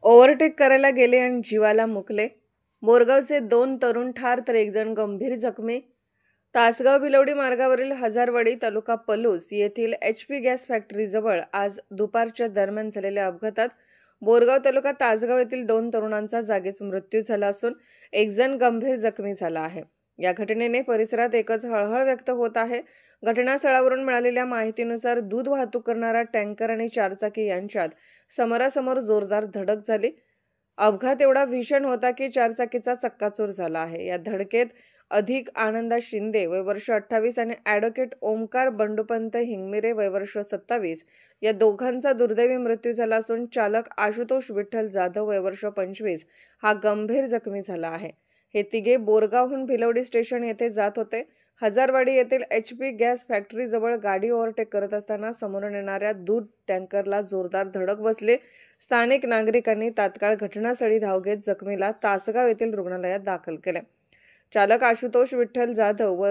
Overtake करायला गेले आणि जीवाला मुकले. मोरगावचे 2 तरुण ठार तर 1 जण गंभीर जखमी. तासगाव भिलवडी मार्गावरील हजारवाडी तालुका पलूस येथील HP गॅस फॅक्टरीजवळ आज दुपारच्या दरम्यान झालेल्या अपघातात बोरगाव तालुका तासगाव येथील 2 तरुणांचा जागीच मृत्यू झाला असून 1 जण गंभीर जखमी झाला आहे. या घटनेने परिसरात एकच हळहळ व्यक्त होत आहे. घटनास्थळावरून मिळालेल्या माहितीनुसार दूध वाहतूक करणारा टँकर आणि चारचाकी यांच्यात समोरासमोर जोरदार धडक झाली. अपघात एवढा भीषण होता की चारचाकीचा चक्काचूर झाला आहे. या धडकेत अधिक आनंदा शिंदे वय वर्ष 28 आणि ॲडव्होकेट ओमकार बंडूपंत हिंगमिरे वय वर्ष 27 या दोघांचा दुर्दैवी मृत्यू झाला असून चालक आशुतोष विठ्ठल जाधव वय वर्ष 25 हा गंभीर जखमी झाला आहे. हे तिघे बोरगावहून भिलवडी स्टेशन येथे जात होते. हजारवाडी येथील HP गॅस फॅक्टरीजवळ गाडी ओव्हरटेक करत असताना समोरून येणाऱ्या दूध टँकरला जोरदार धडक बसली. स्थानिक नागरिकांनी तात्काळ घटनास्थळी धाव घेत जखमीला तासगाव येथील रुग्णालयात दाखल केले. चालक आशुतोष विठ्ठल जाधव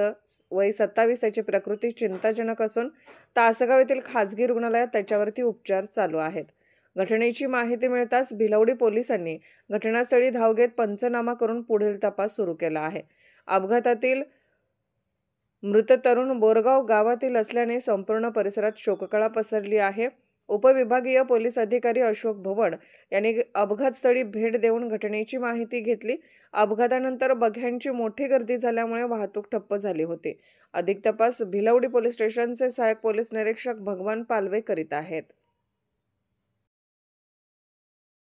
वय 27 याची प्रकृती चिंताजनक असून तासगाव येथील खासगी रुग्णालयात त्याच्यावरती उपचार चालू आहेत. घटनेची माहिती मिळताच भिलवडी पोलिसांनी घटनास्थळी धाव घेत पंचनामा करून पुढील तपास सुरू केला आहे. अपघातातील मृत तरुण बोरगाव गावातील असल्याने संपूर्ण परिसरात शोककळा पसरली आहे. उपविभागीय पोलीस अधिकारी अशोक भवड यांनी अपघातस्थळी भेट देऊन घटनेची माहिती घेतली. अपघातानंतर बघ्यांची मोठी गर्दी झाल्यामुळे वाहतूक ठप्प झाली होती. अधिक तपास भिलवडी पोलीस स्टेशनचे सहाय्यक पोलीस निरीक्षक भगवान पालवे करीत आहेत.